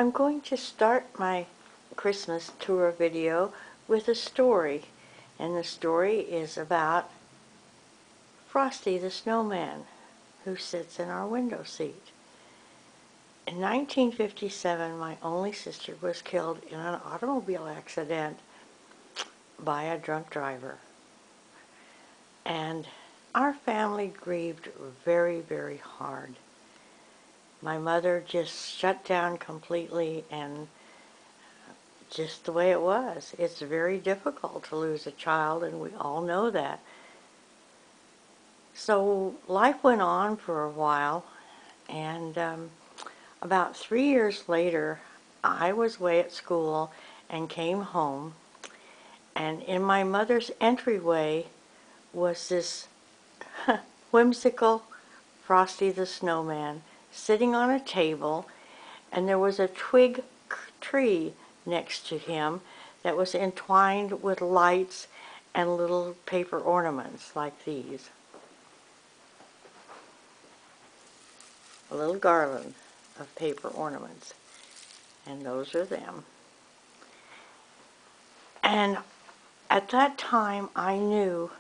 I'm going to start my Christmas tour video with a story, and the story is about Frosty the Snowman, who sits in our window seat. In 1957, my only sister was killed in an automobile accident by a drunk driver. And our family grieved very, very hard. My mother just shut down completely, and just the way it was. It's very difficult to lose a child, and we all know that. So life went on for a while, and about 3 years later, I was away at school and came home, and in my mother's entryway was this whimsical Frosty the Snowman sitting on a table, and there was a twig tree next to him that was entwined with lights and little paper ornaments like these. A little garland of paper ornaments, and those are them. And at that time I knew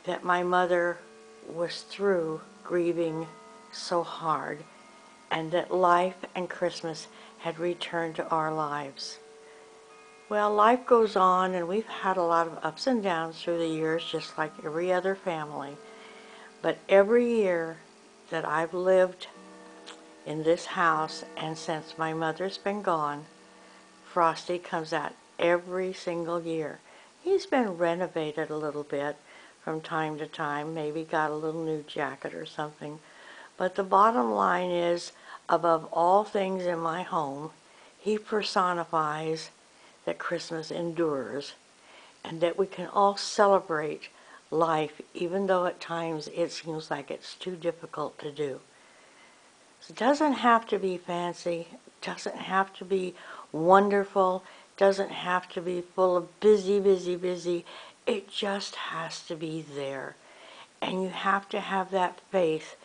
that my mother was through grieving so hard, and that life and Christmas had returned to our lives. Well, life goes on, and we've had a lot of ups and downs through the years, just like every other family. But every year that I've lived in this house, and since my mother's been gone, Frosty comes out every single year. He's been renovated a little bit from time to time, maybe got a little new jacket or something. But the bottom line is, above all things in my home, he personifies that Christmas endures, and that we can all celebrate life, even though at times it seems like it's too difficult to do. So it doesn't have to be fancy, doesn't have to be wonderful, doesn't have to be full of busy, busy, busy. It just has to be there. And you have to have that faith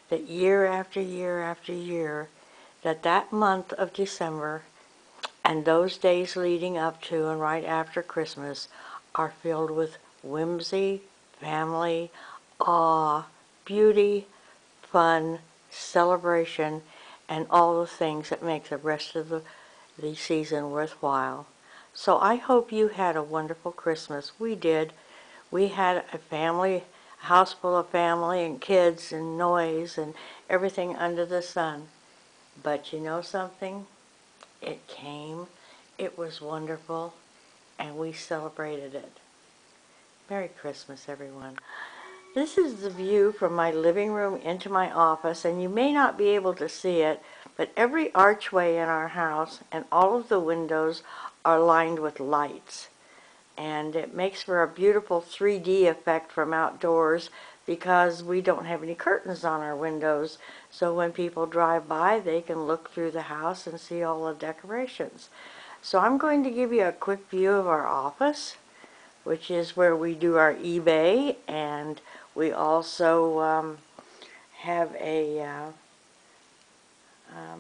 that year after year after year, that month of December and those days leading up to and right after Christmas are filled with whimsy, family, awe, beauty, fun, celebration, and all the things that make the rest of the season worthwhile. So I hope you had a wonderful Christmas. We did. We had a house full of family and kids and noise and everything under the sun. But you know something? It came, it was wonderful, and we celebrated it. Merry Christmas, everyone. This is the view from my living room into my office, and you may not be able to see it, but every archway in our house and all of the windows are lined with lights. And it makes for a beautiful 3D effect from outdoors, because we don't have any curtains on our windows. So when people drive by, they can look through the house and see all the decorations. So I'm going to give you a quick view of our office, which is where we do our eBay, and we also have a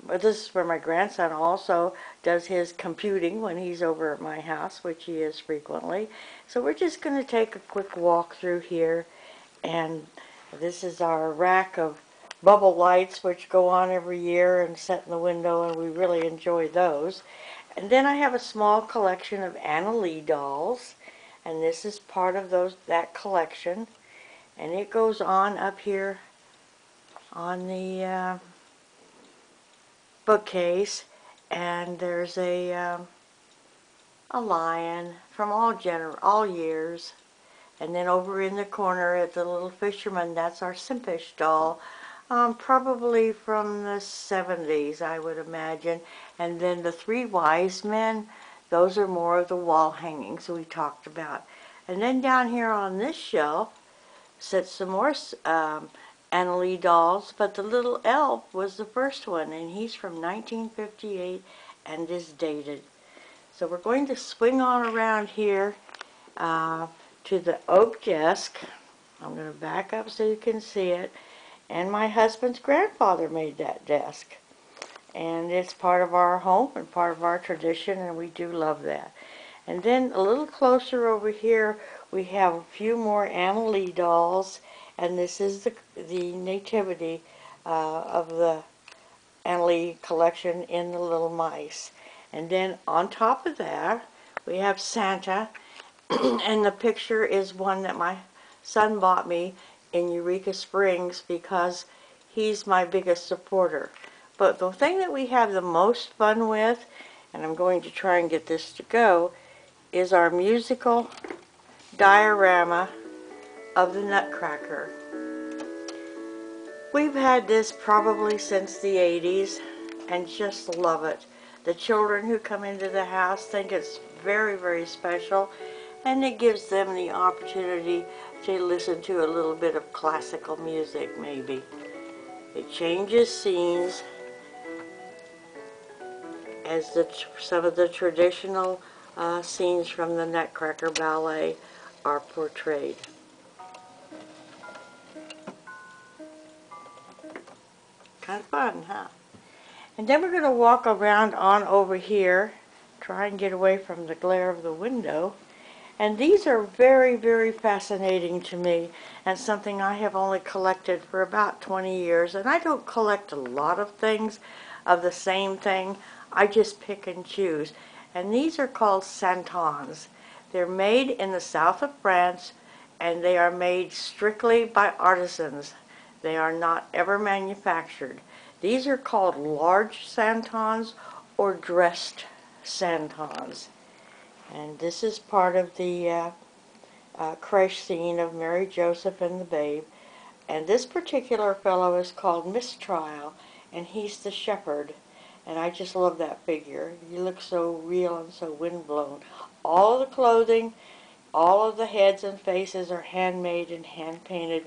but this is where my grandson also does his computing when he's over at my house, which he is frequently. So we're just going to take a quick walk through here, and this is our rack of bubble lights, which go on every year and set in the window, and we really enjoy those. And then I have a small collection of Anna Lee dolls, and this is part of that collection, and it goes on up here on the bookcase, and there's a lion from all years. And then over in the corner at the little fisherman, that's our Simpish doll, probably from the 70s, I would imagine. And then the three wise men, those are more of the wall hangings we talked about. And then down here on this shelf sits some more Anna Lee dolls, but the little elf was the first one, and he's from 1958 and is dated. So we're going to swing on around here to the oak desk. I'm going to back up so you can see it. And my husband's grandfather made that desk. And it's part of our home and part of our tradition, and we do love that. And then a little closer over here, we have a few more Anna Lee dolls, and this is the nativity of the Anna Lee collection in the Little Mice. And then on top of that, we have Santa, and the picture is one that my son bought me in Eureka Springs because he's my biggest supporter. But the thing that we have the most fun with, and I'm going to try and get this to go, is our musical diorama of the Nutcracker. We've had this probably since the 80s and just love it. The children who come into the house think it's very, very special, and it gives them the opportunity to listen to a little bit of classical music maybe. It changes scenes as some of the traditional scenes from the Nutcracker Ballet are portrayed. Kind of fun, huh? And then we're going to walk around on over here, try and get away from the glare of the window. And these are very, very fascinating to me, and something I have only collected for about 20 years. And I don't collect a lot of things of the same thing. I just pick and choose. And these are called santons. They're made in the south of France, and they are made strictly by artisans. They are not ever manufactured. These are called large santons or dressed santons. And this is part of the creche scene of Mary, Joseph, and the babe. And this particular fellow is called Mistrial, and he's the shepherd. And I just love that figure. He looks so real and so windblown. All the clothing, all of the heads and faces are handmade and hand-painted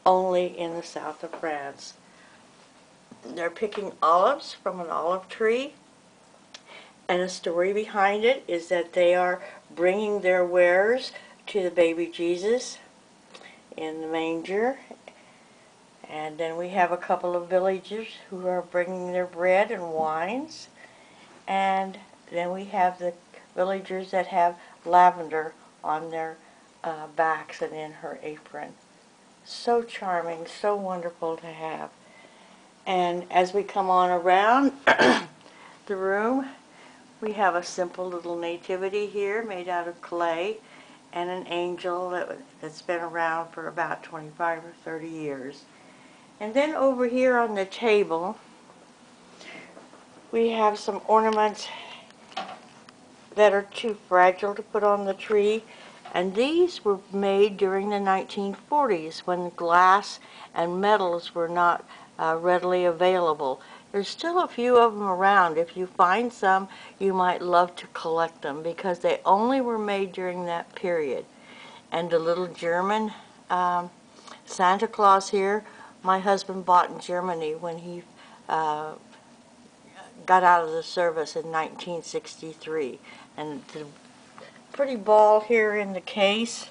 only in the south of France. They're picking olives from an olive tree. And the story behind it is that they are bringing their wares to the baby Jesus in the manger. And then we have a couple of villagers who are bringing their bread and wines. And then we have the villagers that have lavender on their backs and in her apron. So charming, so wonderful to have. And as we come on around the room, we have a simple little nativity here made out of clay and an angel that's been around for about 25 or 30 years. And then over here on the table, we have some ornaments that are too fragile to put on the tree. And these were made during the 1940s when glass and metals were not readily available. There's still a few of them around. If you find some, you might love to collect them because they only were made during that period. And the little German Santa Claus here, my husband bought in Germany when he got out of the service in 1963. And the pretty ball here in the case,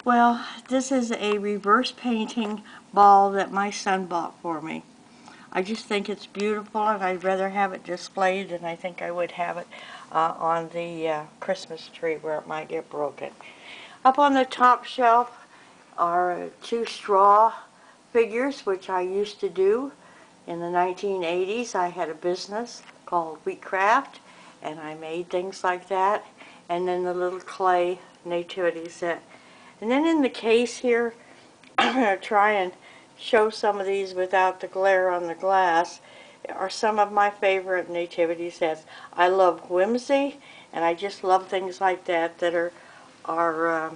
well, this is a reverse painting ball that my son bought for me. I just think it's beautiful, and I'd rather have it displayed than I think I would have it on the Christmas tree where it might get broken. Up on the top shelf are two straw figures, which I used to do in the 1980s. I had a business called Wheatcraft, and I made things like that. And then the little clay nativity set. And then in the case here, I'm going to try and show some of these without the glare on the glass, are some of my favorite nativity sets. I love whimsy, and I just love things like that that are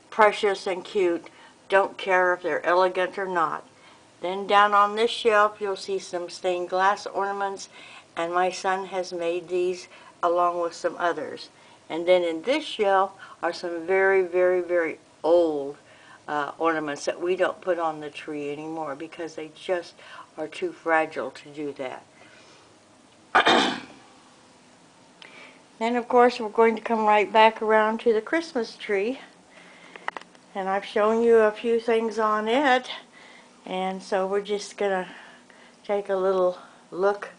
precious and cute. Don't care if they're elegant or not. Then down on this shelf you'll see some stained glass ornaments, and my son has made these along with some others. And then in this shelf are some very, very, very old ornaments that we don't put on the tree anymore because they just are too fragile to do that. Then of course we're going to come right back around to the Christmas tree, and I've shown you a few things on it, and so we're just gonna take a little look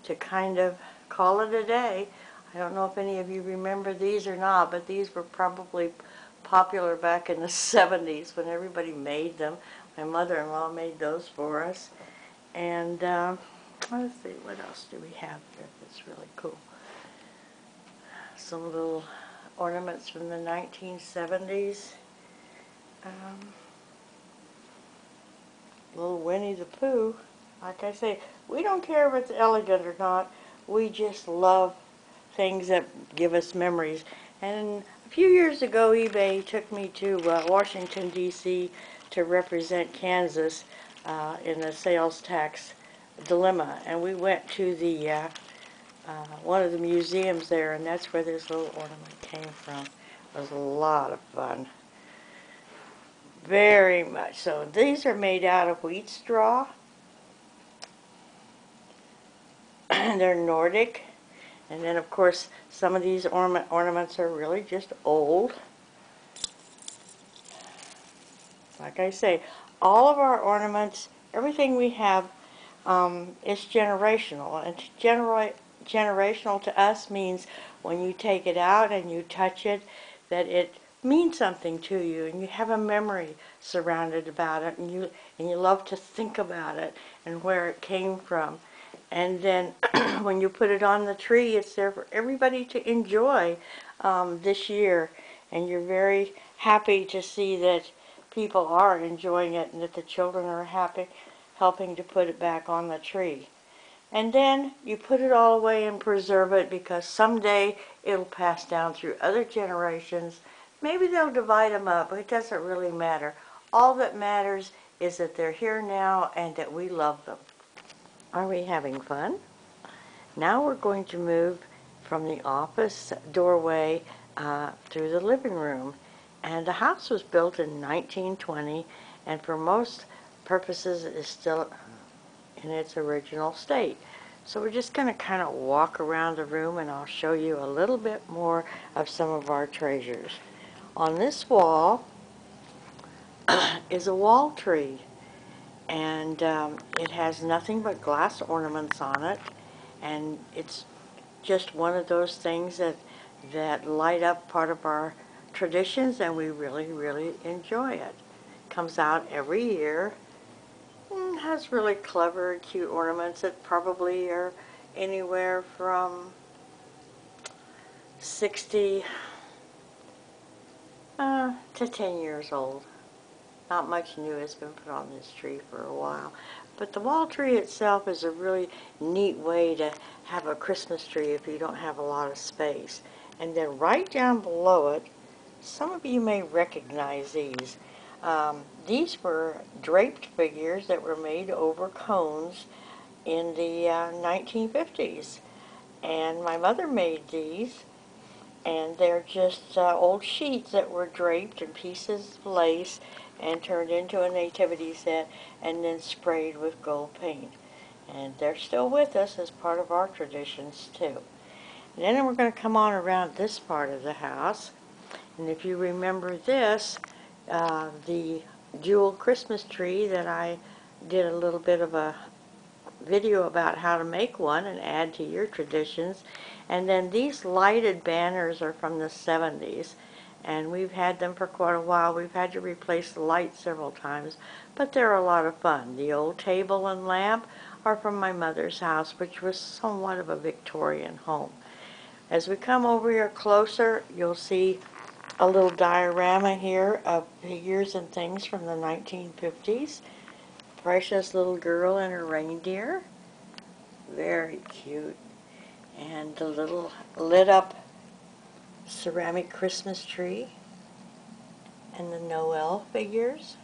to kind of call it a day. I don't know if any of you remember these or not, but these were probably popular back in the 70s when everybody made them. My mother-in-law made those for us. And let's see, what else do we have here that's really cool? Some little ornaments from the 1970s. Little Winnie the Pooh. Like I say, we don't care if it's elegant or not. We just love things that give us memories. And a few years ago, eBay took me to Washington, D.C. to represent Kansas in the sales tax dilemma. And we went to the one of the museums there, and that's where this little ornament came from. It was a lot of fun. Very much so. These are made out of wheat straw. They're Nordic. And then, of course, some of these ornaments are really just old. Like I say, all of our ornaments, everything we have is generational. And generational to us means when you take it out and you touch it, that it means something to you, and you have a memory surrounded about it, and you love to think about it and where it came from. And then when you put it on the tree, it's there for everybody to enjoy this year. And you're very happy to see that people are enjoying it and that the children are happy helping to put it back on the tree. And then you put it all away and preserve it, because someday it'll pass down through other generations. Maybe they'll divide them up, but it doesn't really matter. All that matters is that they're here now and that we love them. Are we having fun? Now we're going to move from the office doorway through the living room. And the house was built in 1920, and for most purposes is still in its original state. So we're just going to kind of walk around the room, and I'll show you a little bit more of some of our treasures. On this wall is a wall tree, and it has nothing but glass ornaments on it, and it's just one of those things that light up part of our traditions, and we really, really enjoy it. Comes out every year and has really clever, cute ornaments that probably are anywhere from 60 to 10 years old. Not much new has been put on this tree for a while. But the wall tree itself is a really neat way to have a Christmas tree if you don't have a lot of space. And then right down below it, some of you may recognize these. These were draped figures that were made over cones in the 1950s. And my mother made these, and they're just old sheets that were draped in pieces of lace and turned into a nativity set and then sprayed with gold paint. And they're still with us as part of our traditions too. And then we're going to come on around this part of the house. And if you remember this, the jewel Christmas tree that I did a little bit of a video about how to make one and add to your traditions. And then these lighted banners are from the 70s, and we've had them for quite a while. We've had to replace the lights several times, but they're a lot of fun. The old table and lamp are from my mother's house, which was somewhat of a Victorian home. As we come over here closer, you'll see a little diorama here of figures and things from the 1950s. Precious little girl and her reindeer. Very cute. And the little lit up ceramic Christmas tree. And the Noel figures.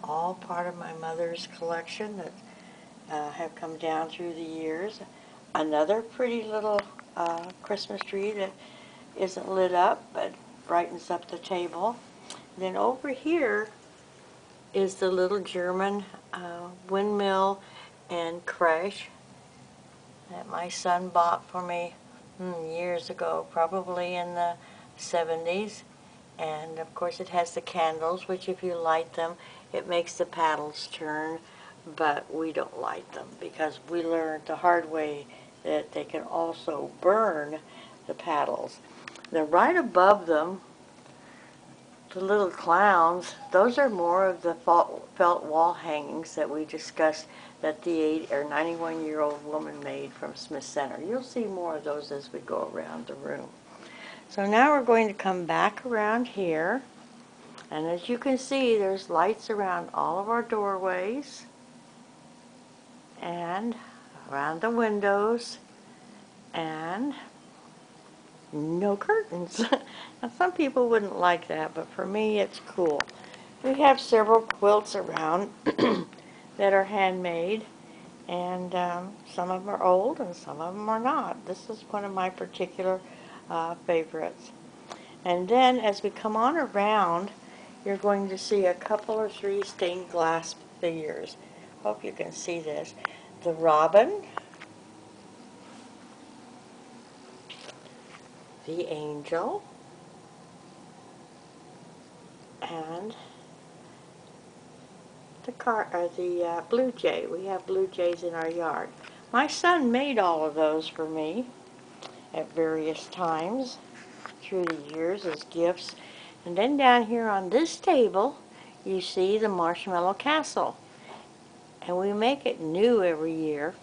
All part of my mother's collection that have come down through the years. Another pretty little Christmas tree that isn't lit up but brightens up the table. And then over here is the little German windmill and creche that my son bought for me years ago, probably in the 70s. And of course it has the candles, which if you light them, it makes the paddles turn but we don't light them because we learned the hard way that they can also burn the paddles. Then right above them, the little clowns, those are more of the felt wall hangings that we discussed that the 91-year-old woman made from Smith Center. You'll see more of those as we go around the room. So now we're going to come back around here. And as you can see, there's lights around all of our doorways and around the windows and no curtains. Now, some people wouldn't like that, but for me it's cool. We have several quilts around that are handmade, and some of them are old and some of them are not. This is one of my particular favorites. And then as we come on around, you're going to see a couple or three stained glass figures. Hope you can see this. The robin, the angel, and the blue jay. We have blue jays in our yard. My son made all of those for me at various times through the years as gifts. And then down here on this table, you see the Marshmallow Castle. And we make it new every year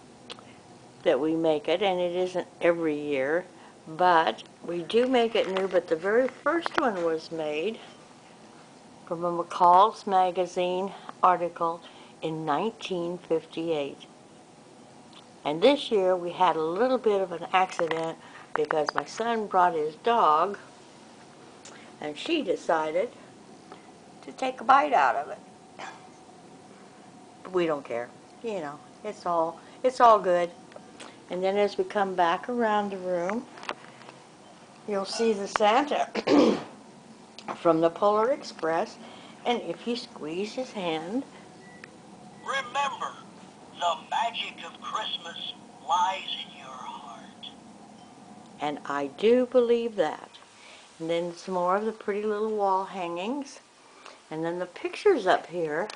that we make it, and it isn't every year, but we do make it new. But the very first one was made from a McCall's Magazine article in 1958. And this year we had a little bit of an accident because my son brought his dog and she decided to take a bite out of it. But we don't care. You know, it's all good. And then as we come back around the room, you'll see the Santa from the Polar Express. And if you squeeze his hand, remember, the magic of Christmas lies in your heart. and I do believe that. And then some more of the pretty little wall hangings. And then the pictures up here.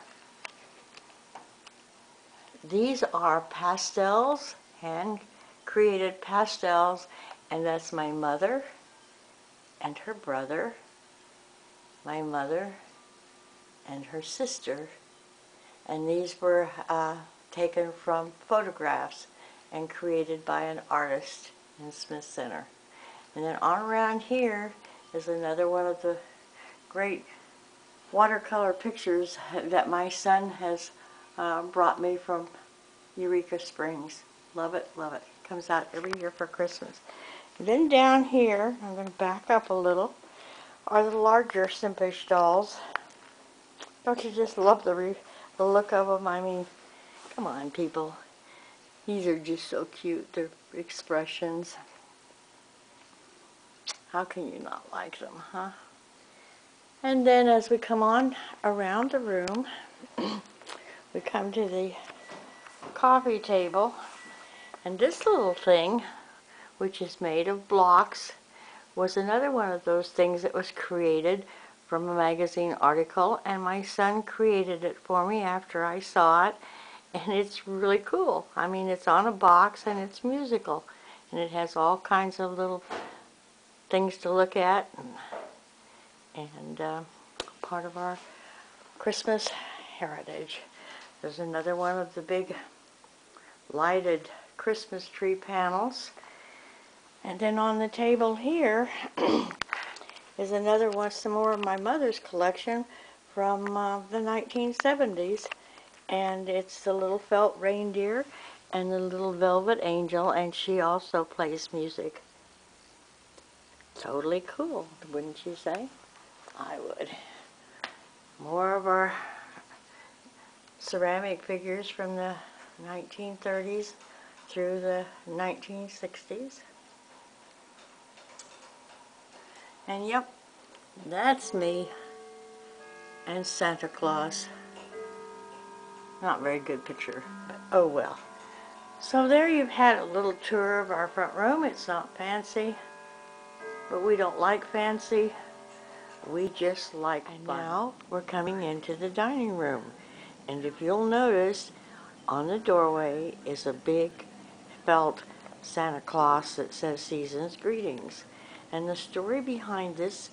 These are pastels, hand-created pastels, and that's my mother and her brother, my mother and her sister. And these were taken from photographs and created by an artist in Smith Center. And then on around here is another one of the great watercolor pictures that my son has brought me from Eureka Springs. Love it, love it. Comes out every year for Christmas. And then down here, I'm going to back up a little, are the larger Simpish dolls. Don't you just love the look of them? I mean, come on, people. These are just so cute. Their expressions. How can you not like them, huh? And then as we come on around the room, we come to the coffee table. And this little thing, which is made of blocks, was another one of those things that was created from a magazine article, and my son created it for me after I saw it, and it's really cool. I mean, it's on a box and it's musical, and it has all kinds of little things to look at, and part of our Christmas heritage. There's another one of the big lighted Christmas tree panels. And then on the table here is another one, some more of my mother's collection from the 1970s. And it's the little felt reindeer and the little velvet angel, and she also plays music. Totally cool, wouldn't you say? I would. More of our ceramic figures from the 1930s through the 1960s. And yep, that's me and Santa Claus. Not a very good picture, but oh well. So there you've had a little tour of our front room. It's not fancy, but we don't like fancy. We just like fun. And now we're coming into the dining room. And if you'll notice, On the doorway is a big felt Santa Claus that says Season's Greetings. And the story behind this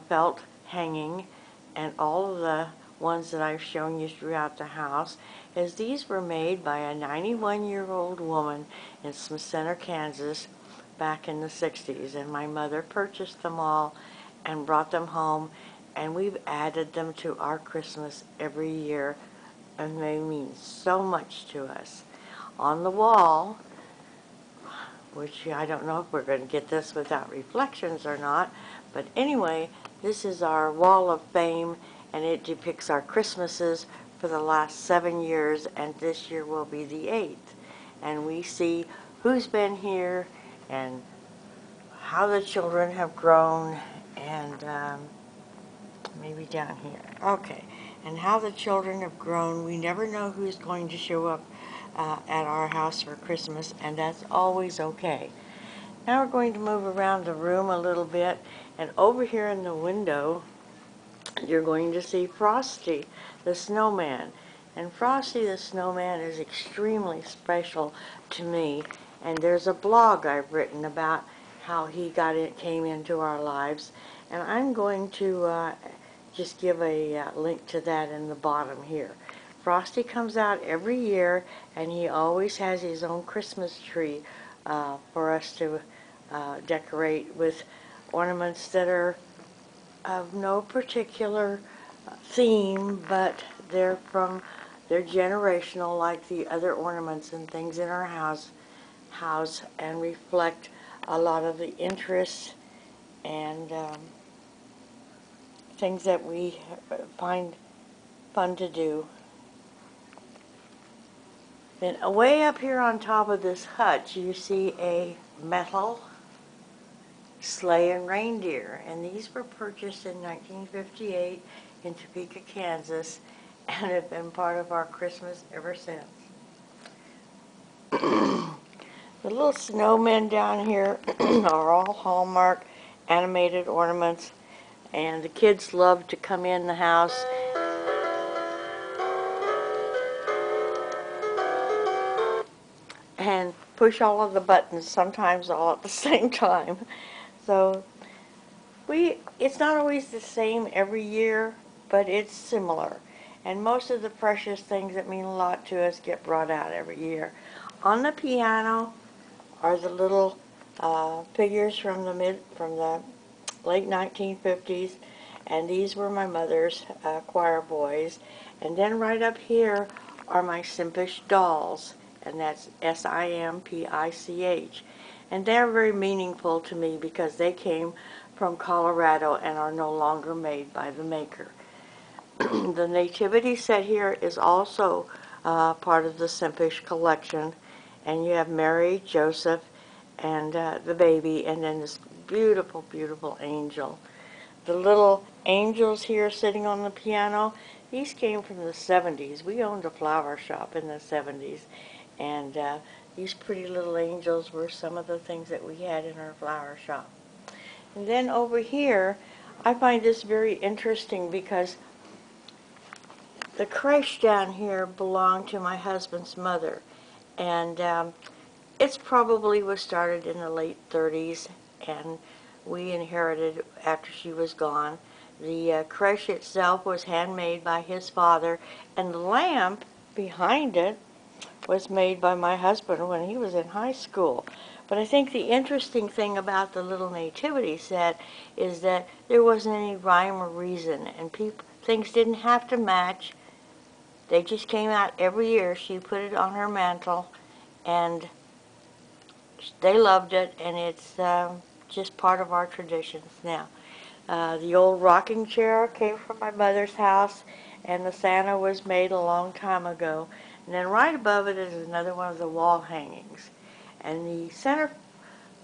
felt hanging and all of the ones that I've shown you throughout the house is these were made by a 91-year-old woman in Smith Center, Kansas back in the 60s. And my mother purchased them all and brought them home, and we've added them to our Christmas every year, and they mean so much to us. On the wall, which I don't know if we're going to get this without reflections or not, but anyway, this is our wall of fame, and it depicts our Christmases for the last 7 years, and this year will be the 8th. And we see who's been here and how the children have grown, and maybe down here. Okay, and how the children have grown. We never know who's going to show up at our house for Christmas, and that's always okay. Now we're going to move around the room a little bit, and over here in the window, you're going to see Frosty the Snowman. And Frosty the Snowman is extremely special to me, and there's a blog I've written about how he came into our lives, and I'm going to just give a link to that in the bottom here. Frosty comes out every year, and he always has his own Christmas tree for us to decorate with ornaments that are of no particular theme, but they're generational, like the other ornaments and things in our house, and reflect a lot of the interests and things that we find fun to do. Then way up here on top of this hutch, you see a metal sleigh and reindeer, and these were purchased in 1958 in Topeka, Kansas, and have been part of our Christmas ever since. The little snowmen down here are all Hallmark animated ornaments, and the kids love to come in the house and push all of the buttons, sometimes all at the same time. So it's not always the same every year, but it's similar. And most of the precious things that mean a lot to us get brought out every year. On the piano are the little figures from the late 1950s, and these were my mother's choir boys. And then right up here are my Simpich dolls, and that's Simpich. And they're very meaningful to me because they came from Colorado and are no longer made by the maker. The nativity set here is also part of the Simpich collection, and you have Mary, Joseph, and the baby, and then this beautiful, beautiful angel. The little angels here sitting on the piano, these came from the 70s. We owned a flower shop in the 70s, and these pretty little angels were some of the things that we had in our flower shop. And then over here, I find this very interesting because the creche down here belonged to my husband's mother, and it's probably was started in the late 30s, and we inherited after she was gone. The creche itself was handmade by his father, and the lamp behind it was made by my husband when he was in high school. But I think the interesting thing about the little nativity set is that there wasn't any rhyme or reason, and things didn't have to match. They just came out every year. She put it on her mantle, and they loved it, and it's just part of our traditions now. The old rocking chair came from my mother's house, and the Santa was made a long time ago. And then right above it is another one of the wall hangings. And the center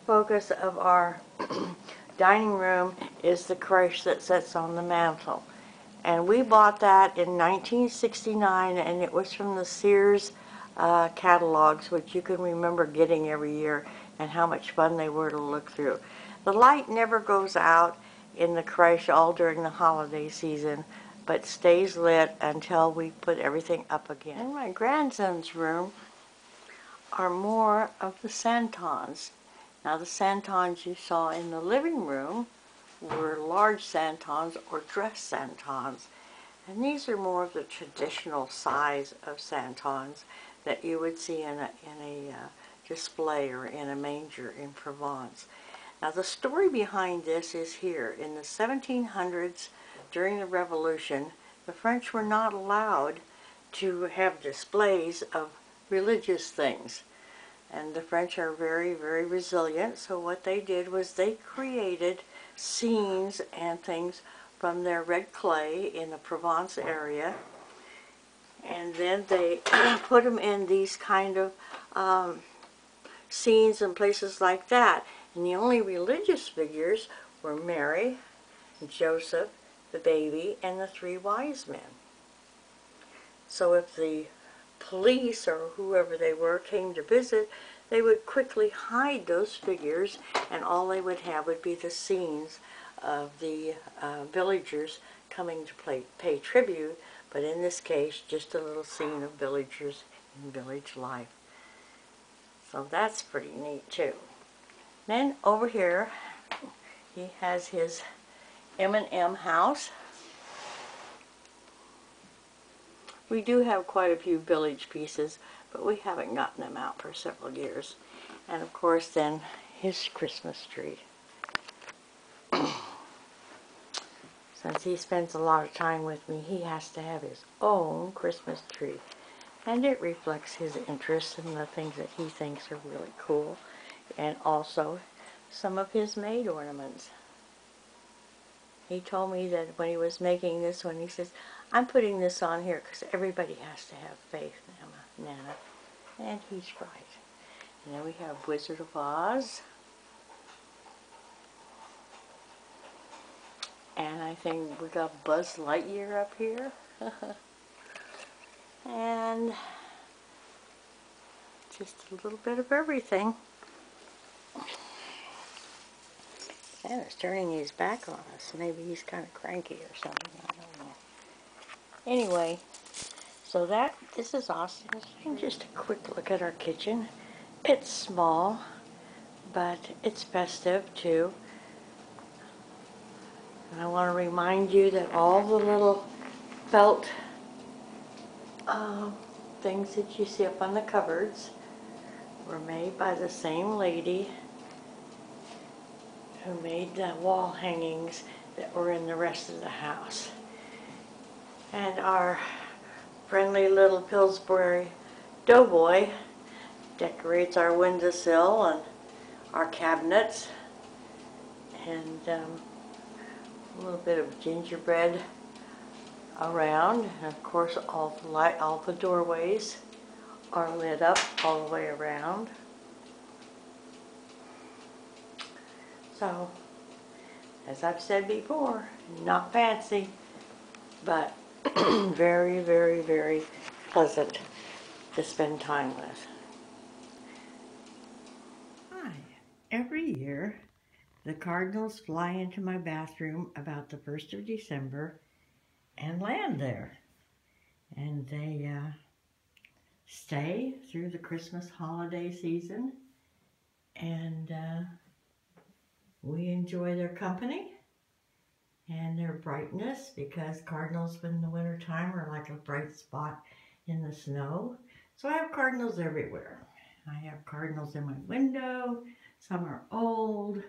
focus of our dining room is the creche that sits on the mantle. And we bought that in 1969, and it was from the Sears catalogs, which you can remember getting every year, and how much fun they were to look through. The light never goes out in the creche all during the holiday season, but stays lit until we put everything up again. In my grandson's room are more of the santons. Now the santons you saw in the living room were large santons or dress santons. And these are more of the traditional size of santons that you would see in a display or in a manger in Provence. Now the story behind this is here. In the 1700s, during the Revolution, the French were not allowed to have displays of religious things. And the French are very, very resilient, so what they did was they created scenes and things from their red clay in the Provence area, and then they put them in these kind of scenes and places like that. And the only religious figures were Mary, Joseph, the baby, and the three wise men. So if the police or whoever they were came to visit, they would quickly hide those figures, and all they would have would be the scenes of the villagers coming to pay tribute, but in this case, just a little scene of villagers in village life. So that's pretty neat too. Then over here, he has his M&M house. We do have quite a few village pieces, but we haven't gotten them out for several years. And of course then his Christmas tree. Since he spends a lot of time with me, he has to have his own Christmas tree. And it reflects his interests in the things that he thinks are really cool. And also some of his made ornaments. He told me that when he was making this one, he says, I'm putting this on here because everybody has to have faith, Nana. And he's right. And then we have Wizard of Oz. And I think we got Buzz Lightyear up here. And just a little bit of everything. Santa's turning his back on us. Maybe he's kind of cranky or something. I don't know. Anyway, so this is awesome. And just a quick look at our kitchen. It's small, but it's festive too. And I want to remind you that all the little felt things that you see up on the cupboards were made by the same lady who made the wall hangings that were in the rest of the house. And our friendly little Pillsbury Doughboy decorates our windowsill and our cabinets, and a little bit of gingerbread around. And of course all the doorways are lit up all the way around. So, as I've said before, not fancy, but very, very, very pleasant to spend time with. Hi. Every year, the cardinals fly into my bathroom about the 1st of December and land there. And they stay through the Christmas holiday season, and we enjoy their company and their brightness, because cardinals in the wintertime are like a bright spot in the snow. So I have cardinals everywhere. I have cardinals in my window. Some are old.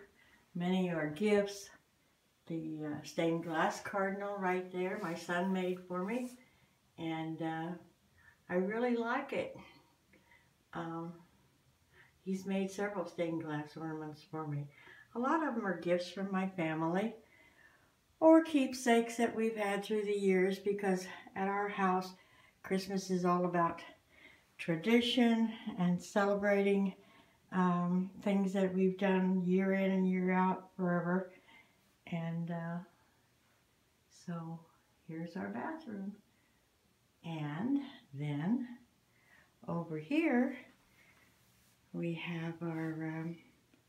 Many are gifts. The stained glass cardinal right there, my son made for me. And I really like it. He's made several stained glass ornaments for me. A lot of them are gifts from my family, or keepsakes that we've had through the years, because at our house, Christmas is all about tradition and celebrating things that we've done year in and year out forever. And so here's our bathroom. And then over here we have our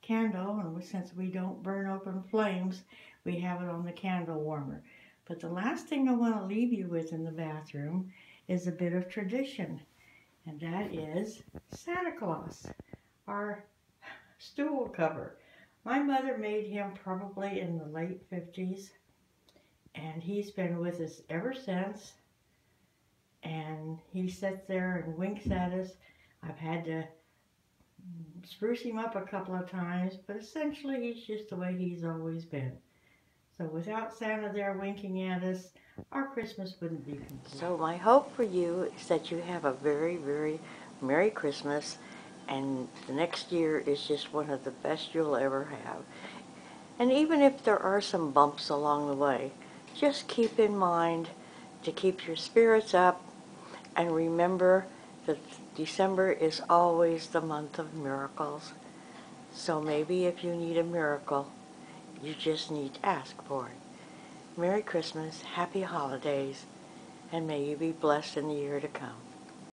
candle, and since we don't burn open flames, we have it on the candle warmer. But the last thing I want to leave you with in the bathroom is a bit of tradition, and that is Santa Claus, our stool cover. My mother made him probably in the late 50s, and he's been with us ever since. And he sits there and winks at us. I've had to spruce him up a couple of times, but essentially he's just the way he's always been. So without Santa there winking at us, our Christmas wouldn't be complete. So my hope for you is that you have a very, very Merry Christmas, and the next year is just one of the best you'll ever have. And even if there are some bumps along the way, just keep in mind to keep your spirits up, and remember that December is always the month of miracles. So maybe if you need a miracle, you just need to ask for it. Merry Christmas, Happy Holidays, and may you be blessed in the year to come.